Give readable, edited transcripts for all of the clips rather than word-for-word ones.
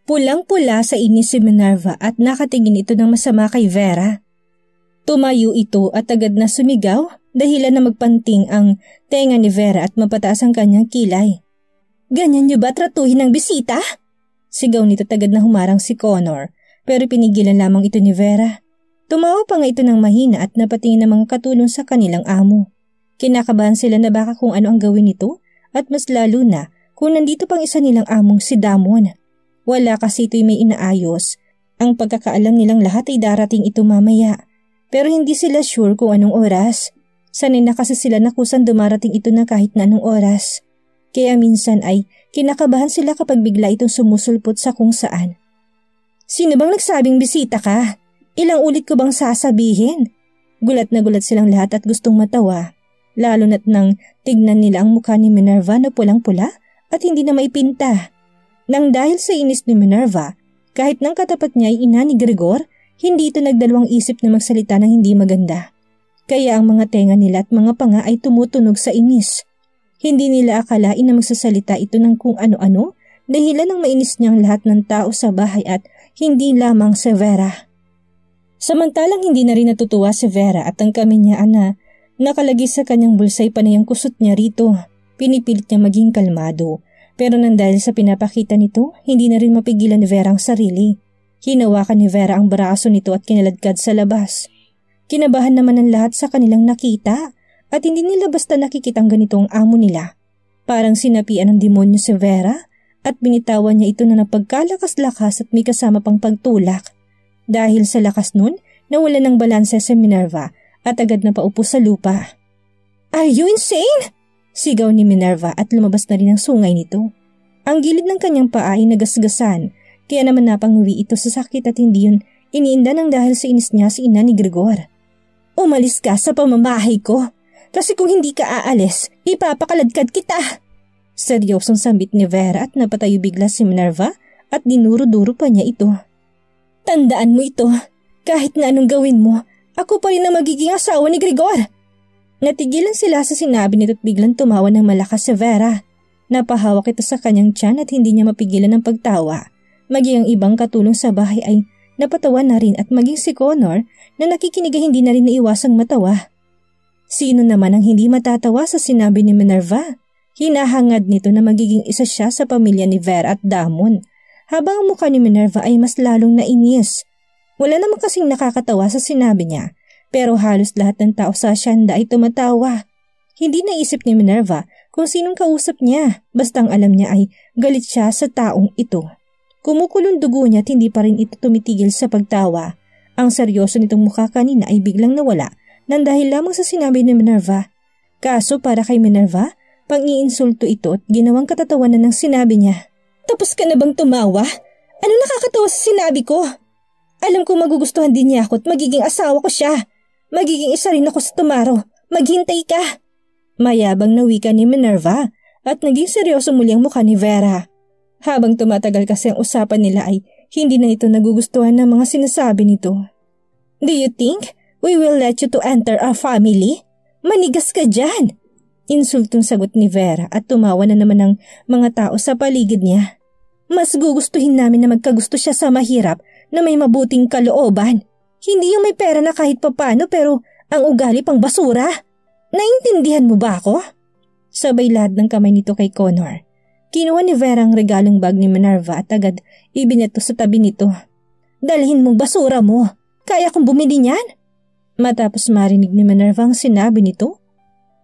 Pulang-pula sa inis si Minerva at nakatingin ito ng masama kay Vera. Tumayo ito at agad na sumigaw dahilan na magpanting ang tenga ni Vera at mapataas ang kanyang kilay. "Ganyan niyo ba tratuhin ng bisita?" Sigaw nito agad na humarang si Connor pero pinigilan lamang ito ni Vera. Tumawa pa nga ito ng mahina at napatingin ng mga katulong sa kanilang amo. Kinakabahan sila na baka kung ano ang gawin nito at mas lalo na kung nandito pang isa nilang among si Damon. Wala kasi ito'y may inaayos. Ang pagkakaalam nilang lahat ay darating ito mamaya. Pero hindi sila sure kung anong oras. Sanay na kasi sila na kusan dumarating ito na kahit na anong oras. Kaya minsan ay kinakabahan sila kapag bigla itong sumusulpot sa kung saan. "Sino bang nagsabing bisita ka? Ilang ulit ko bang sasabihin?" Gulat na gulat silang lahat at gustong matawa. Lalo na't nang tignan nila ang mukha ni Minerva na pulang-pula at hindi na maipinta. Nang dahil sa inis ni Minerva, kahit nang katapat niya ay ina ni Gregor, hindi ito nagdalawang isip na magsalita ng hindi maganda. Kaya ang mga tenga nila at mga panga ay tumutunog sa inis. Hindi nila akalain na magsasalita ito ng kung ano-ano dahilan ng mainis niyang lahat ng tao sa bahay at hindi lamang si Vera. Samantalang hindi na rin natutuwa si Vera at ang kaminyaan na nakalagay sa kanyang bulsay panay ang kusot niya rito. Pinipilit niya maging kalmado. Pero nang dahil sa pinapakita nito, hindi na rin mapigilan ni Vera ang sarili. Hinawakan ni Vera ang braso nito at kinaladkad sa labas. Kinabahan naman ang lahat sa kanilang nakita at hindi nila basta nakikitang ganito ang amo nila. Parang sinapian ng demonyo si Vera at binitawan niya ito na napagkalakas-lakas at may kasama pang pagtulak. Dahil sa lakas nun, nawala ng balanse si Minerva at agad na paupo sa lupa. "Are you insane?" Sigaw ni Minerva at lumabas na rin ang sungay nito. Ang gilid ng kanyang paa ay nagasgasan, kaya naman napanguwi ito sa sakit at hindi yun iniinda ng dahil sa inis niya si ina ni Gregor. "Umalis ka sa pamamahay ko, kasi kung hindi ka aalis, ipapakaladkad kita." Seryosong sambit ni Vera at napatayo bigla si Minerva at dinuro-duro pa niya ito. "Tandaan mo ito, kahit na anong gawin mo, ako pa rin ang magiging asawa ni Gregor." Natigilan sila sa sinabi nito at biglang tumawa ng malakas si Vera. Napahawak ito sa kanyang tiyan at hindi niya mapigilan ang pagtawa. Maging ang ibang katulong sa bahay ay napatawa na rin at maging si Connor na nakikinig ay hindi na rin naiwasang matawa. Sino naman ang hindi matatawa sa sinabi ni Minerva? Hinahangad nito na magiging isa siya sa pamilya ni Vera at Damon. Habang ang mukha ni Minerva ay mas lalong nainis. Wala naman kasing nakakatawa sa sinabi niya. Pero halos lahat ng tao sa asyenda ay tumatawa. Hindi naisip ni Minerva kung sinong kausap niya, basta ang alam niya ay galit siya sa taong ito. Kumukulong dugo niya at hindi pa rin ito tumitigil sa pagtawa. Ang seryoso nitong mukha kanina ay biglang nawala nang dahil lamang sa sinabi ni Minerva. Kaso para kay Minerva, pang-iinsulto ito at ginawang katatawanan ng sinabi niya. "Tapos ka na bang tumawa? Ano nakakatawa sa sinabi ko? Alam ko magugustuhan din niya ako at magiging asawa ko siya. Magiging isa rin ako sa tomorrow. Maghintay ka." Mayabang na wika ni Minerva at naging seryoso muli ang mukha ni Vera. Habang tumatagal kasi ang usapan nila ay hindi na ito nagugustuhan ng mga sinasabi nito. "Do you think we will let you to enter our family? Manigas ka dyan!" Insultong sagot ni Vera at tumawa na naman ang mga tao sa paligid niya. "Mas gugustuhin namin na magkagusto siya sa mahirap na may mabuting kalooban. Hindi yung may pera na kahit papano pero ang ugali pang basura. Naintindihan mo ba ako?" Sabay lahat ng kamay nito kay Connor. Kinuha ni Vera ang regalong bag ni Minerva at agad ibinato sa tabi nito. "Dalhin mong basura mo. Kaya kong bumili niyan." Matapos marinig ni Minerva ang sinabi nito,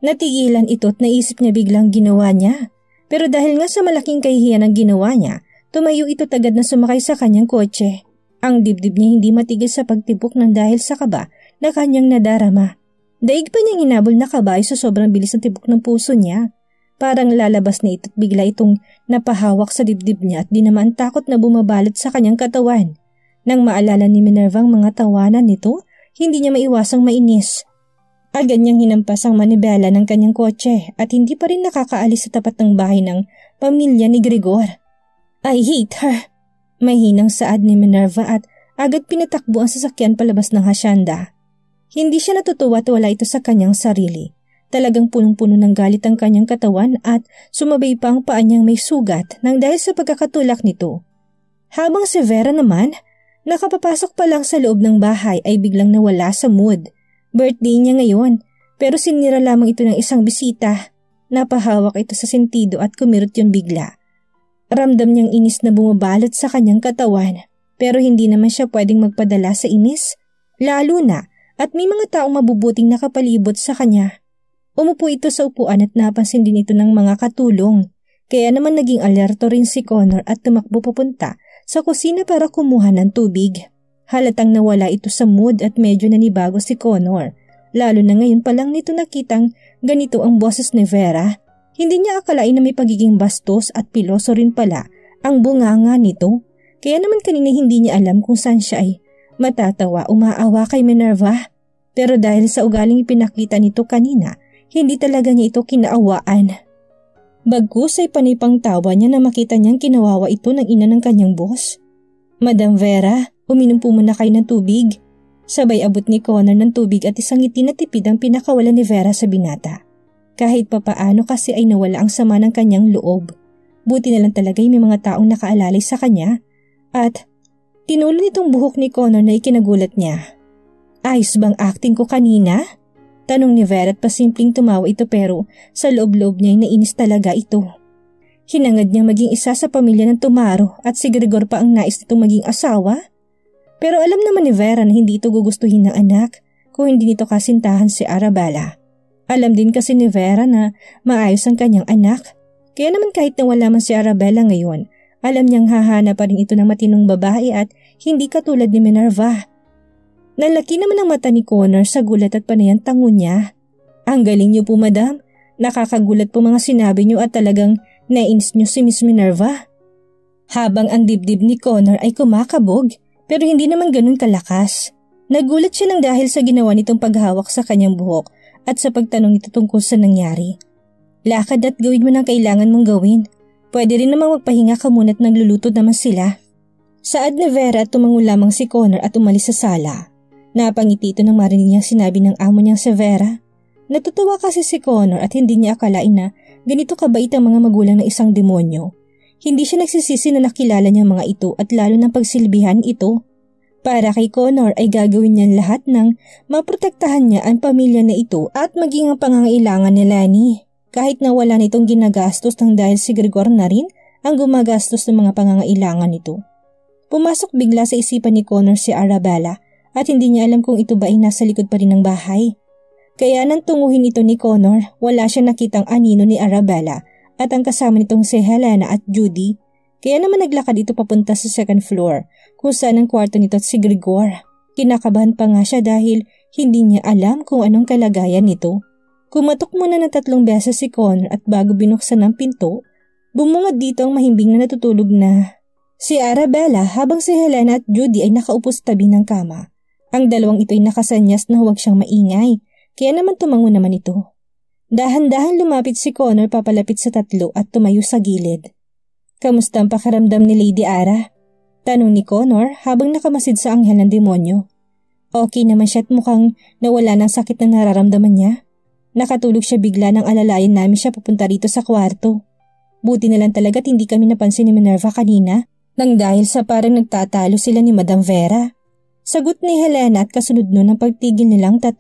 natigilan ito at naisip niya biglang ginawa niya. Pero dahil nga sa malaking kahihiyan ang ginawa niya, tumayo ito agad na sumakay sa kanyang kotse. Ang dibdib niya hindi matigil sa pagtibok ng dahil sa kaba na kanyang nadarama. Daig pa niyang hinabol na kabayo sa sobrang bilis ng tibok ng puso niya. Parang lalabas na ito at bigla itong napahawak sa dibdib niya at di naman takot na bumabalot sa kanyang katawan. Nang maalala ni Minerva ang mga tawanan nito, hindi niya maiwasang mainis. Agad niyang hinampas ang manibela ng kanyang kotse at hindi pa rin nakakaalis sa tapat ng bahay ng pamilya ni Gregor. "I hate her." Mahinang saad ni Minerva at agad pinatakbo ang sasakyan palabas ng hasyenda. Hindi siya natutuwa at wala ito sa kanyang sarili. Talagang punong-puno ng galit ang kanyang katawan at sumabay pa ang paa niyang may sugat nang dahil sa pagkakatulak nito. Habang si Vera naman, nakapapasok pa lang sa loob ng bahay ay biglang nawala sa mood. Birthday niya ngayon, pero sinira lamang ito ng isang bisita. Napahawak ito sa sentido at kumirot yun bigla. Ramdam niyang inis na bumabalot sa kanyang katawan, pero hindi naman siya pwedeng magpadala sa inis. Lalo na at may mga taong mabubuting nakapalibot sa kanya. Umupo ito sa upuan at napansin din ito ng mga katulong. Kaya naman naging alerto rin si Connor at tumakbo papunta sa kusina para kumuha ng tubig. Halatang nawala ito sa mood at medyo nanibago si Connor. Lalo na ngayon pa lang nito nakitang ganito ang boses ni Vera. Hindi niya akalain na may pagiging bastos at piloso rin pala ang bunganga nito. Kaya naman kanina hindi niya alam kung saan siya ay matatawa o maawa kay Minerva. Pero dahil sa ugaling ipinakita nito kanina, hindi talaga niya ito kinaawaan. Bagkus ay panipang tawa niya na makita niyang kinawawa ito ng ina ng kanyang boss. Madam Vera, uminom po muna kayo ng tubig. Sabay abot ni Connor ng tubig at isang ngiti na tipid ang pinakawala ni Vera sa binata. Kahit papaano kasi ay nawala ang sama ng kanyang loob. Buti na lang talaga may mga taong nakaalalay sa kanya. At tinulo nitong buhok ni Connor na ikinagulat niya. Ayos bang acting ko kanina? Tanong ni Vera at pasimpleng tumawa ito pero sa loob-loob niya ay nainis talaga ito. Hinangad niyang maging isa sa pamilya ng Tumaro at si Gregor pa ang nais nitong maging asawa. Pero alam naman ni Vera na hindi ito gugustuhin ng anak kung hindi nito kasintahan si Arabella. Alam din kasi ni Vera na maayos ang kanyang anak. Kaya naman kahit na wala man si Arabella ngayon, alam niyang hahanap pa rin ito ng matinong babae at hindi katulad ni Minerva. Nalaki naman ang mata ni Connor sa gulat at panayang tango niya. Ang galing niyo po madam, nakakagulat po mga sinabi niyo at talagang nainis niyo si Miss Minerva. Habang ang dibdib ni Connor ay kumakabog, pero hindi naman ganun kalakas. Nagulat siya ng dahil sa ginawa nitong paghawak sa kanyang buhok at sa pagtanong nito tungkol sa nangyari. Lakad at gawin mo ng kailangan mong gawin. Pwede rin namang magpahinga ka muna at nagluluto naman sila. Saad ni Vera at tumango lamang si Connor at umalis sa sala. Napangiti ito nang marinig niyang sinabi ng amo niyang si Vera. Natutuwa kasi si Connor at hindi niya akalain na ganito kabait ang mga magulang ng isang demonyo. Hindi siya nagsisisi na nakilala niya mga ito at lalo ng pagsilbihan ito. Para kay Connor ay gagawin niya lahat ng maprotektahan niya ang pamilya na ito at maging ang pangangailangan ni Lani. Kahit na wala nitong ginagastos nang dahil si Gregor na rin ang gumagastos ng mga pangangailangan nito. Pumasok bigla sa isipan ni Connor si Arabella at hindi niya alam kung ito ba ay nasa likod pa rin ng bahay. Kaya nang tunguhin ito ni Connor, wala siya nakitang anino ni Arabella at ang kasama nitong si Helena at Judy. Kaya naman naglakad ito papunta sa second floor kung saan ang kwarto nito at si Gregor. Kinakabahan pa nga siya dahil hindi niya alam kung anong kalagayan nito. Kumatok muna ng 3 beses si Connor at bago binuksan ang pinto, bumungad dito ang mahimbing na natutulog na si Arabella habang si Helena at Judy ay nakaupo sa tabi ng kama. Ang dalawang ito ay nakasanyas na huwag siyang maingay, kaya naman tumango naman ito. Dahan-dahan lumapit si Connor papalapit sa 3 at tumayo sa gilid. Kamusta ang pakiramdam ni Lady Ara? Tanong ni Connor habang nakamasid sa anghel ng demonyo. Okay naman siya at mukhang nawala ng sakit na nararamdaman niya. Nakatulog siya bigla nang alalayan namin siya papunta rito sa kwarto. Buti na lang talaga hindi kami napansin ni Minerva kanina nang dahil sa parang nagtatalo sila ni Madam Vera. Sagot ni Helena at kasunod nun ang pagtigil nilang 3.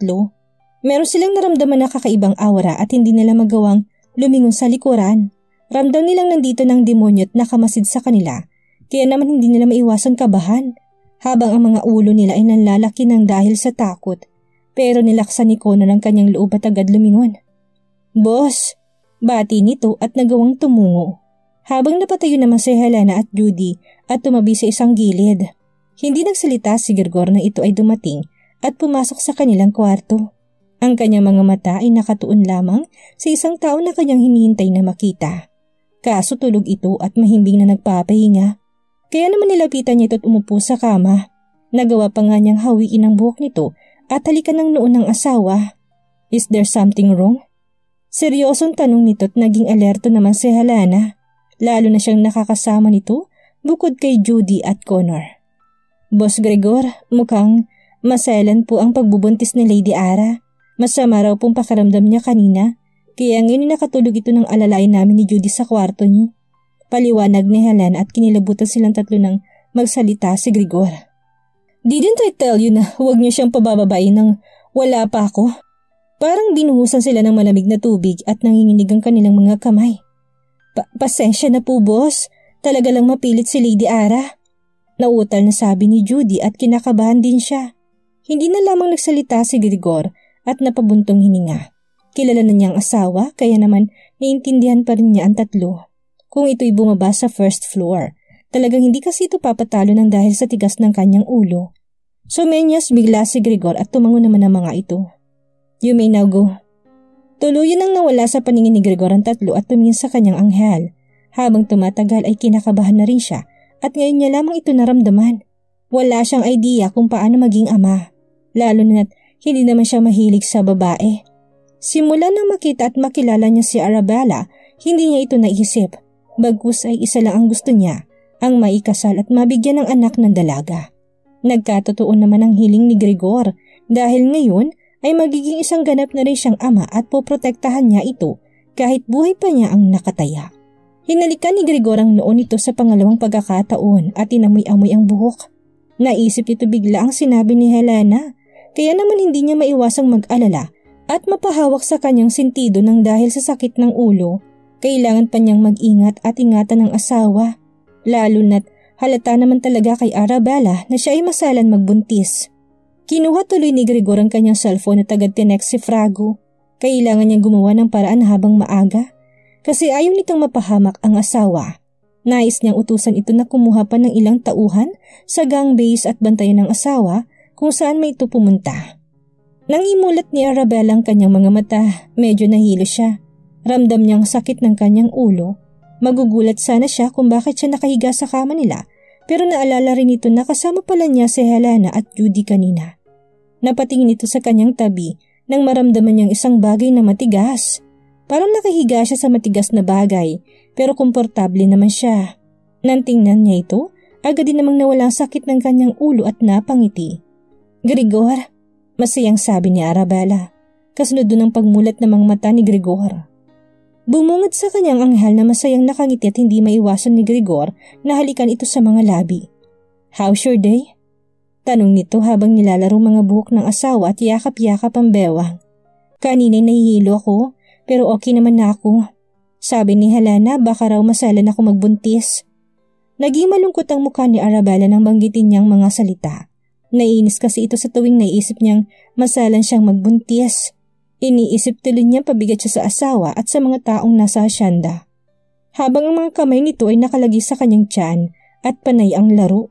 Meron silang naramdaman na kakaibang aura at hindi nila magawang lumingon sa likuran. Ramdam nilang nandito ng demonyo at nakamasid sa kanila, kaya naman hindi nila maiwasang kabahan, habang ang mga ulo nila ay nanlalaki ng dahil sa takot. Pero nilaksan ni Connor ang kanyang loob at agad lumingon. Boss! Bati nito at nagawang tumungo. Habang napatayo naman si Helena at Judy at tumabi sa isang gilid. Hindi nagsalita si Gregor na ito ay dumating at pumasok sa kanilang kwarto. Ang kanyang mga mata ay nakatuon lamang sa isang tao na kanyang hinihintay na makita. Kaso tulog ito at mahimbing na nagpapahinga. Kaya naman nilapitan niya ito at umupo sa kama. Nagawa pa nga niyang hawiin ang buhok nito at halikan ng noon ng asawa. Is there something wrong? Seryosong tanong nito at naging alerto naman si Helena. Lalo na siyang nakakasama nito bukod kay Judy at Connor. Boss Gregor, mukhang maselan po ang pagbubuntis ni Lady Ara. Masama raw pong pakiramdam niya kanina, kaya ngayon nakatulog ito ng alalayan namin ni Judy sa kwarto niyo. Paliwanag ni Helena at kinilabutan silang 3 ng magsalita si Grigor. Didn't I tell you na huwag niyo siyang pabababain nang wala pa ako? Parang binuhusan sila ng malamig na tubig at nanginginig ang kanilang mga kamay. Pasensya na po, boss. Talaga lang mapilit si Lady Ara. Nautal na sabi ni Judy at kinakabahan din siya. Hindi na lamang nagsalita si Grigor at napabuntong hininga. Kilala na niyang asawa kaya naman naiintindihan pa rin niya ang tatlo. Kung ito'y bumaba sa first floor, talagang hindi kasi ito papatalo ng dahil sa tigas ng kanyang ulo. So menyas bigla si Grigor at tumango naman ang mga ito. You may now go. Tuluyan ang nawala sa paningin ni Grigor ang tatlo at tumingin sa kanyang anghel. Habang tumatagal ay kinakabahan na rin siya at ngayon niya lamang ito naramdaman. Wala siyang idea kung paano maging ama, lalo na't hindi naman siya mahilig sa babae. Simula nang makita at makilala niya si Arabella, hindi niya ito naisip. Bagkus ay isa lang ang gusto niya, ang maikasal at mabigyan ng anak ng dalaga. Nagkatotoo naman ang hiling ni Grigor dahil ngayon ay magiging isang ganap na rin siyang ama at poprotektahan niya ito kahit buhay pa niya ang nakataya. Hinalikan ni Grigor ang noon ito sa pangalawang pagkakataon at inamoy-amoy ang buhok. Naisip nito bigla ang sinabi ni Helena, kaya naman hindi niya maiwasang mag-alala at mapahawak sa kanyang sentido ng dahil sa sakit ng ulo. Kailangan pa niyang mag-ingat at ingatan ng asawa, lalo na't halata naman talaga kay Arabella na siya ay masalan magbuntis. Kinuha tuloy ni Grigor ang kanyang cellphone at agad tinext si Frago. Kailangan niyang gumawa ng paraan habang maaga kasi ayaw nitong mapahamak ang asawa. Nais niyang utusan ito na kumuha pa ng ilang tauhan sa gang base at bantayan ng asawa kung saan may ito pumunta. Nang imulat ni Arabella ang kanyang mga mata, medyo nahilo siya. Ramdam niyang sakit ng kanyang ulo. Magugulat sana siya kung bakit siya nakahiga sa kama nila, pero naalala rin ito na kasama pala niya si Helena at Judy kanina. Napatingin ito sa kanyang tabi nang maramdaman niyang isang bagay na matigas. Parang nakahiga siya sa matigas na bagay, pero komportable naman siya. Nang tingnan niya ito, agad din namang nawala ang sakit ng kanyang ulo at napangiti. Grigor, masayang sabi ni Arabella. Kasunod doon ang pagmulat ng mga mata ni Grigor. Bumungad sa kanyang anghel na masayang nakangiti at hindi maiwasan ni Grigor na halikan ito sa mga labi. How's your day? Tanong nito habang nilalaro mga buhok ng asawa at yakap-yakap ang bewang. Kanina'y nahihilo ako pero okay naman na ako. Sabi ni Helena baka raw masalan ako magbuntis. Naging malungkot ang mukha ni Arabella nang banggitin niyang mga salita. Naiinis kasi ito sa tuwing naisip niyang masalan siyang magbuntis. Iniisip tuloy niya pabigat siya sa asawa at sa mga taong nasa asyenda. Habang ang mga kamay nito ay nakalagi sa kanyang tiyan at panay ang laro.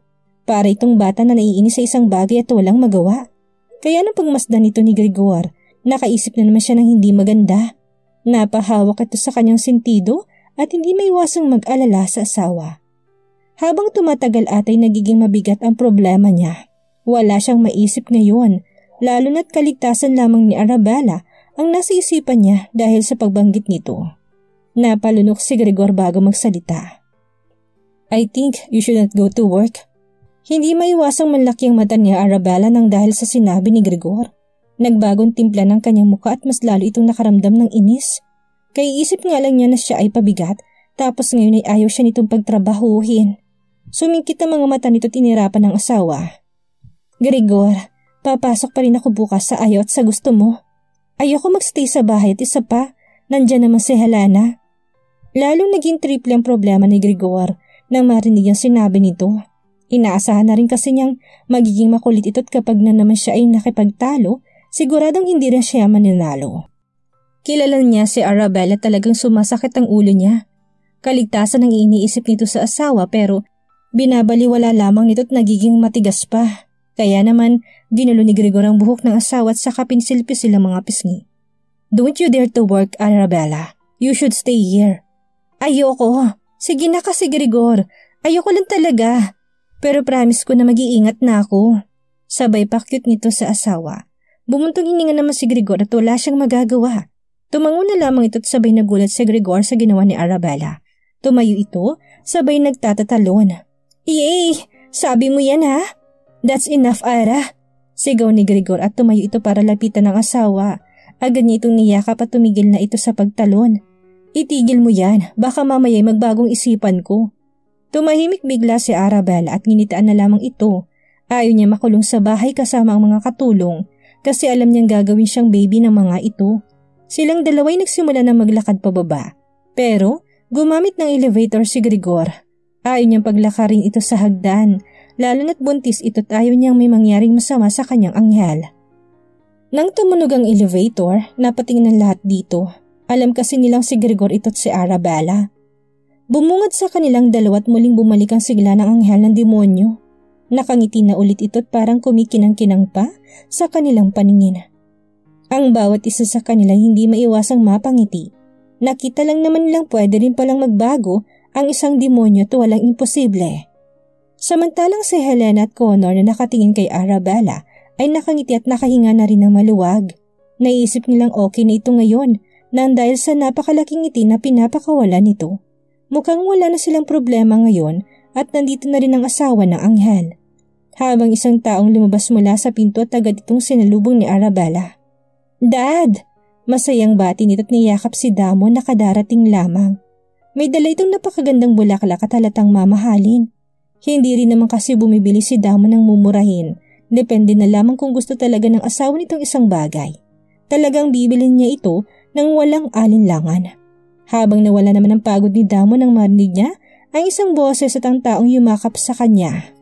Para itong bata na naiinis sa isang bagay at walang magawa. Kaya nang pagmasdan nito ni Grigor, nakaisip na naman siya ng hindi maganda. Napahawak ito sa kanyang sentido at hindi maiwasang mag-alala sa asawa. Habang tumatagal atay nagiging mabigat ang problema niya. Wala siyang maisip ngayon, lalo na't kaligtasan lamang ni Arabella ang nasa isipan niya dahil sa pagbanggit nito. Napalunok si Grigor bago magsalita. I think you should not go to work. Hindi maiwasang manlaki ang mata ni Arabella nang dahil sa sinabi ni Grigor. Nagbagong timpla ng kanyang mukha at mas lalo itong nakaramdam ng inis. Kaiisip nga lang niya na siya ay pabigat tapos ngayon ay ayaw siya nitong pagtrabahuhin. Sumingkit ang mga mata nito tinirapan ng asawa. Grigor, papasok pa rin ako bukas sa ayaw at sa gusto mo. Ayoko magstay sa bahay at isa pa, nandyan naman si Helena. Lalong naging triple ang problema ni Grigor nang marinig ang sinabi nito. Inaasahan na rin kasi niyang magiging makulit ito't kapag na naman siya ay nakipagtalo, siguradong hindi rin siya maninalo. Kilala niya si Arabella talagang sumasakit ang ulo niya. Kaligtasan ang iniisip nito sa asawa pero binabaliwala lamang nito't nagiging matigas pa. Kaya naman, ginulo ni Grigor ang buhok ng asawa at saka pinsilpis silang mga pisngi. Don't you dare to work, Arabella. You should stay here. Ayoko. Sige na kasi, Grigor. Ayoko lang talaga. Pero promise ko na mag-iingat na ako. Sabay pa cute nito sa asawa. Bumuntong hininga naman si Grigor at wala siyang magagawa. Tumango na lamang ito't sabay nagulat si Grigor sa ginawa ni Arabella. Tumayo ito, sabay nagtatatalon. Yay! Sabi mo yan ha? That's enough, Ara. Sigaw ni Grigor at tumayo ito para lapitan ng asawa. Agad niya itong niyakap at tumigil na ito sa pagtalon. Itigil mo yan, baka mamaya magbagong isipan ko. Tumahimik bigla si Arabella at nginitaan na lamang ito. Ayaw niya makulong sa bahay kasama ang mga katulong kasi alam niyang gagawin siyang baby ng mga ito. Silang dalaway nagsimula na maglakad pababa. Pero gumamit ng elevator si Grigor. Ayaw niyang paglakarin ito sa hagdan, lalo na't buntis ito't ayaw niyang may mangyaring masama sa kanyang anghel. Nang tumunog ang elevator, napatingin ng lahat dito. Alam kasi nilang si Grigor ito't si Arabella. Bumungad sa kanilang dalawa at muling bumalik ang sigla ng anghel ng demonyo. Nakangiti na ulit ito't parang kumikinang-kinang pa sa kanilang paningin. Ang bawat isa sa kanila hindi maiwasang mapangiti. Nakita lang naman nilang pwede rin palang magbago ang isang demonyo at walang imposible. Samantalang si Helena at Connor na nakatingin kay Arabella ay nakangiti at nakahinga na rin ng maluwag. Naisip nilang okay na ito ngayon nang dahil sa napakalaking ngiti na pinapakawala nito. Mukhang wala na silang problema ngayon at nandito na rin ang asawa ng anghel. Habang isang taong lumabas mula sa pinto at agad itong sinalubong ni Arabella. Dad! Masayang bati nito't niyakap si Damon na kadarating lamang. May dala itong napakagandang bulaklak at halatang mamahalin. Hindi rin naman kasi bumibili si Damon ng mumurahin. Depende na lamang kung gusto talaga ng asawa nitong isang bagay. Talagang bibilin niya ito nang walang alinlangan. Habang nawala naman ang pagod ni Damon nang marinig niya ang isang boses at ang taong yumakap sa kanya.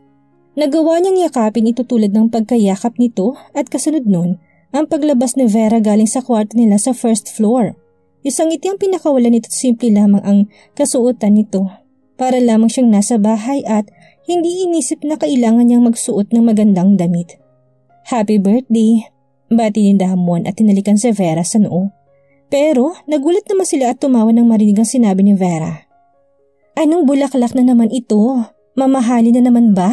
Nagawa niyang yakapin ito tulad ng pagkayakap nito at kasunod nun ang paglabas ni Vera galing sa kwarto nila sa first floor. Isang ngiti ang pinakawalan nito at simple lamang ang kasuotan nito. Para lamang siyang nasa bahay at hindi inisip na kailangan niyang magsuot ng magandang damit. Happy birthday! Bati ni Damon at tinalikan si Vera sa noo. Pero nagulat naman sila at tumawa nang marinig ang sinabi ni Vera. Anong bulaklak na naman ito? Mamahalin na naman ba?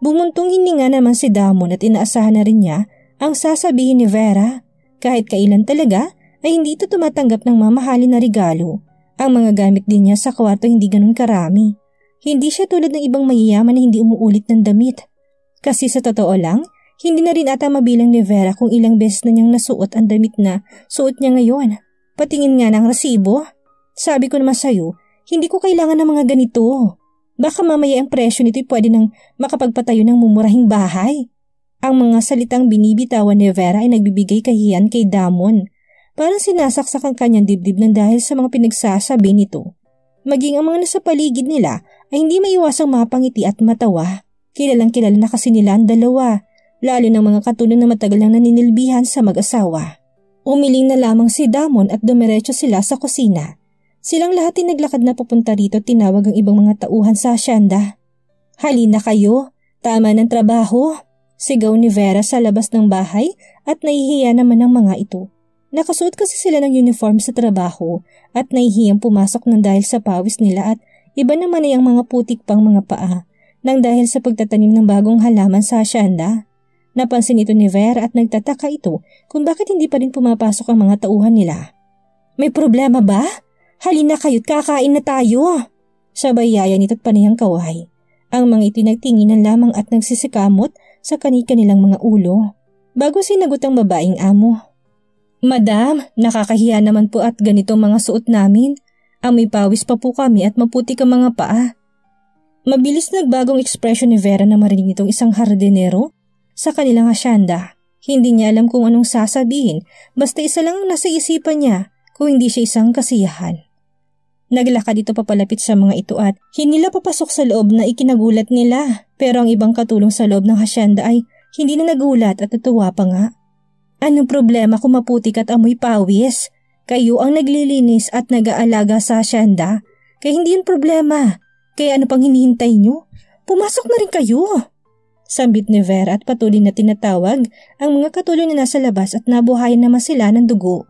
Bumuntong hininga naman si Damon at inaasahan na rin niya ang sasabihin ni Vera. Kahit kailan talaga ay hindi ito tumatanggap ng mamahalin na regalo. Ang mga gamit din niya sa kwarto hindi ganun karami. Hindi siya tulad ng ibang mayayaman na hindi umuulit ng damit. Kasi sa totoo lang, hindi na rin ata mabilang ni Vera kung ilang beses na niyang nasuot ang damit na suot niya ngayon. Patingin nga ng resibo. Sabi ko naman sa'yo, hindi ko kailangan ng mga ganito. Baka mamaya ang presyo nito'y pwede nang makapagpatayo ng mumurahing bahay. Ang mga salitang binibitawan ni Vera ay nagbibigay kahiyan kay Damon. Parang sinasaksak ang kanyang dibdib ng dahil sa mga pinagsasabi nito. Maging ang mga nasa paligid nila ay hindi maiwasang mapangiti at matawa. Kilalang-kilala na kasi nila ang dalawa, lalo ng mga katulong na matagal nang naninilbihan sa mag-asawa. Umiling na lamang si Damon at dumiretso sila sa kusina. Silang lahat ay naglakad na papunta rito at tinawag ang ibang mga tauhan sa asyenda. Halina kayo, tama ng trabaho. Sigaw ni Vera sa labas ng bahay at nahihiya naman ang mga ito. Nakasuot kasi sila ng uniform sa trabaho at nahihiyang pumasok ng dahil sa pawis nila at iba naman ay ang mga putik pang mga paa nang dahil sa pagtatanim ng bagong halaman sa asyenda. Napansin ito ni Vera at nagtataka ito kung bakit hindi pa rin pumapasok ang mga tauhan nila. May problema ba? Halina kayo't kakain na tayo. Sabay yaya nito't panayang kaway. Ang mga ito'y nagtinginan lamang at nagsisikamot sa kanilang mga ulo. Bago sinagot ang babaeng amo. Madam, nakakahiya naman po at ganito mga suot namin. Amoy pawis pa po kami at maputi ka mga paa. Mabilis nagbagong ekspresyon ni Vera na marinig itong isang hardinero sa kanilang asyenda. Hindi niya alam kung anong sasabihin, basta isa lang ang nasa isipan niya kung hindi siya isang kasiyahan. Naglakad ito papalapit sa mga ito at hindi nila papasok sa loob na ikinagulat nila. Pero ang ibang katulong sa loob ng hasyenda ay hindi na nagulat at natuwa pa nga. Anong problema kung maputik at amoy pawis? Kayo ang naglilinis at nag-aalaga sa hasyenda. Kaya hindi yun problema. Kaya ano pang hinihintay nyo? Pumasok na rin kayo. Sambit ni Vera at patuloy na tinatawag ang mga katulong na nasa labas at nabuhayan naman sila ng dugo.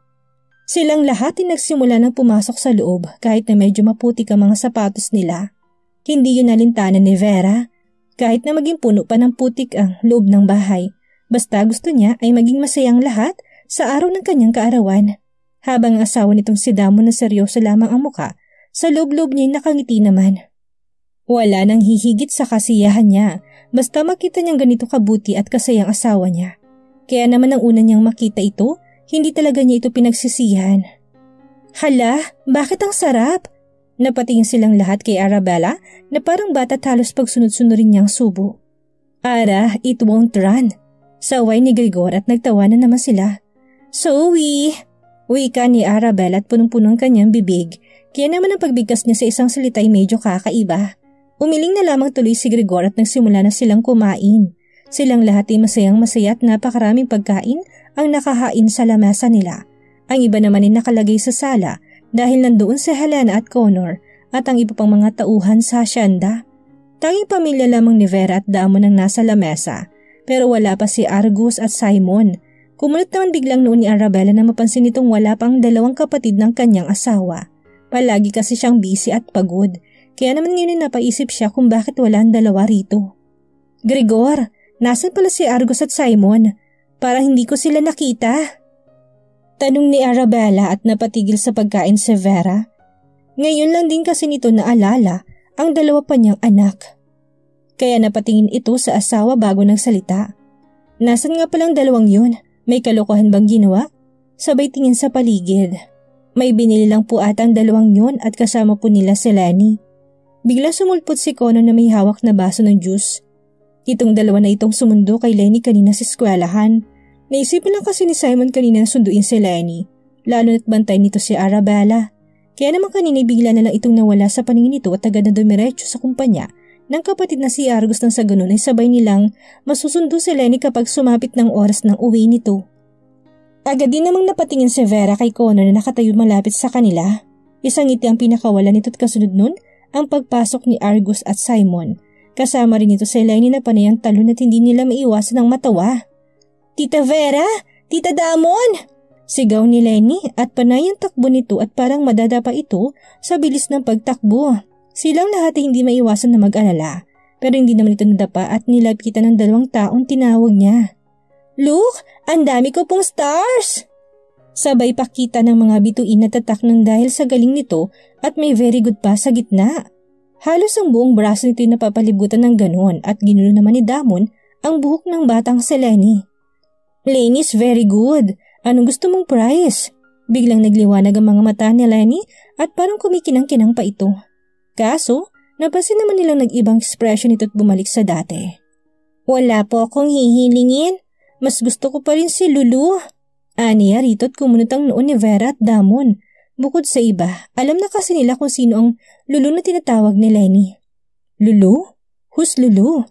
Silang lahat ay nagsimula ng pumasok sa loob kahit na medyo maputik ang mga sapatos nila. Hindi yun nalintanan ni Vera. Kahit na maging puno pa ng putik ang loob ng bahay. Basta gusto niya ay maging masayang lahat sa araw ng kanyang kaarawan. Habang ang asawa nitong si Damon na seryoso lamang ang muka, sa loob-loob niya ay nakangiti naman. Wala nang hihigit sa kasiyahan niya basta makita niyang ganito kabuti at kasayang asawa niya. Kaya naman ang una niyang makita ito, hindi talaga niya ito pinagsisihan. Hala, bakit ang sarap? Napatingin silang lahat kay Arabella na parang bata halos pagsunod-sunurin niyang subo. Ara, it won't run. Saway ni Gregor at nagtawanan naman sila. Zoe! Wika ni Arabella at punong-punong kanyang bibig, kaya naman ang pagbigkas niya sa isang salita ay medyo kakaiba. Umiling na lamang tuloy si Gregor at nagsimula na silang kumain. Silang lahat ay masayang-masaya at napakaraming pagkain ang nakahain sa lamesa nila. Ang iba naman ay nakalagay sa sala dahil nandoon si Helena at Connor at ang iba pang mga tauhan sa asyenda. Tanging pamilya lamang ni Vera at Damon ang nasa lamesa, pero wala pa si Argus at Simon. Kumunot naman biglang noon ni Arabella na mapansin nitong wala pang dalawang kapatid ng kanyang asawa. Palagi kasi siyang busy at pagod, kaya naman ngayon napaisip siya kung bakit wala ang dalawa rito. Gregor, nasan pala si Argus at Simon? Parang hindi ko sila nakita. Tanong ni Arabella at napatigil sa pagkain si Vera. Ngayon lang din kasi nito naalala ang dalawa pa niyang anak. Kaya napatingin ito sa asawa bago nagsalita. Nasaan nga palang dalawang yun? May kalokohan bang ginawa? Sabay tingin sa paligid. May binili lang po ata ang dalawang yun at kasama po nila si Lenny. Bigla sumulpot si Connor na may hawak na baso ng juice. Itong dalawa na itong sumundo kay Lenny kanina sa eskwelahan. Naisipan lang kasi ni Simon kanina na sunduin si Lenny, lalo na't bantay nito si Arabella. Kaya naman kanina bigla na lang itong nawala sa paningin nito at agad na dumiretso sa kumpanya ng kapatid na si Argus nang sa ganun ay sabay nilang masusundo si Lenny kapag sumapit ng oras ng uwi nito. Agad din namang napatingin si Vera kay Connor na nakatayo malapit sa kanila. Isang ngiti ang pinakawalan nito at kasunod nun ang pagpasok ni Argus at Simon. Kasama rin ito si Lenny na panayang talon at hindi nila maiwasan ng matawa. Tita Vera! Tita Damon! Sigaw ni Lenny at panay ang takbo nito at parang madadapa ito sa bilis ng pagtakbo. Silang lahat ay hindi maiwasan na mag-alala, pero hindi naman ito nadapa at nilapitan ng dalawang taong tinawag niya. Look! Ang dami ko pong stars! Sabay pakita ng mga bituin na tatak ng dahil sa galing nito at may very good pa sa gitna. Halos ang buong braso nito ay napapalibutan ng ganon at ginulo naman ni Damon ang buhok ng batang si Lenny. Lenny's very good. Anong gusto mong prize? Biglang nagliwanag ang mga mata ni Lenny at parang kumikinang-kinang pa ito. Kaso, napansin naman nilang nag-ibang expression ito at bumalik sa dati. Wala po akong hihilingin. Mas gusto ko pa rin si Lulu. Aniya rito at kumunot ang noon ni Vera at Damon. Bukod sa iba, alam na kasi nila kung sino ang Lulu na tinatawag ni Lenny. Lulu? Who's Lulu?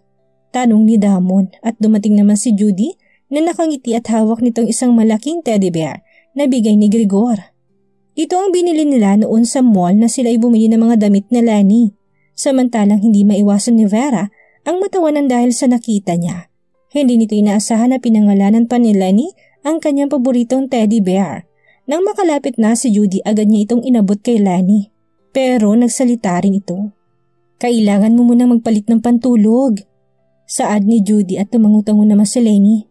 Tanong ni Damon at dumating naman si Judy na nakangiti at hawak nitong isang malaking teddy bear na bigay ni Gregor. Ito ang binili nila noon sa mall na sila ay bumili ng mga damit ni Lenny. Samantalang hindi maiwasan ni Vera ang matawanan dahil sa nakita niya. Hindi nito inaasahan na pinangalanan pa ni Lenny ang kanyang paboritong teddy bear. Nang makalapit na si Judy, agad niya itong inabot kay Lenny. Pero nagsalita rin ito. Kailangan mo muna magpalit ng pantulog. Saad ni Judy at tumangutango naman si Lenny.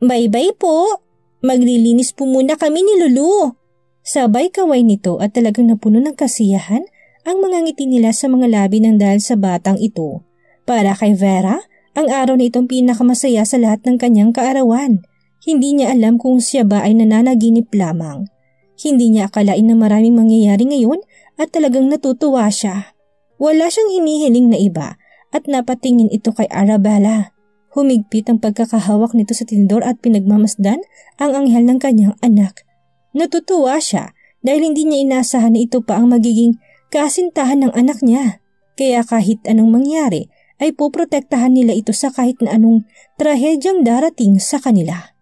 Bye-bye po. Maglilinis po muna kami ni Lulu. Sabay kaway nito at talagang napuno ng kasiyahan ang mga ngiti nila sa mga labi ng dahil sa batang ito. Para kay Vera, ang araw na itong pinakamasaya sa lahat ng kanyang kaarawan. Hindi niya alam kung siya ba ay nananaginip lamang. Hindi niya akalain na maraming mangyayari ngayon at talagang natutuwa siya. Wala siyang hinihiling na iba at napatingin ito kay Arabella. Humigpit ang pagkakahawak nito sa tinidor at pinagmamasdan ang anghel ng kanyang anak. Natutuwa siya dahil hindi niya inasahan na ito pa ang magiging kasintahan ng anak niya. Kaya kahit anong mangyari ay poprotektahan nila ito sa kahit na anong trahedyang darating sa kanila.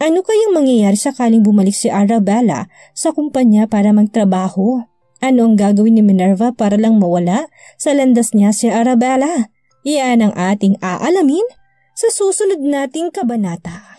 Ano kayang mangyayari sakaling bumalik si Arabella sa kumpanya para magtrabaho? Ano ang gagawin ni Minerva para lang mawala sa landas niya si Arabella? Iyan ang ating aalamin sa susunod nating kabanata.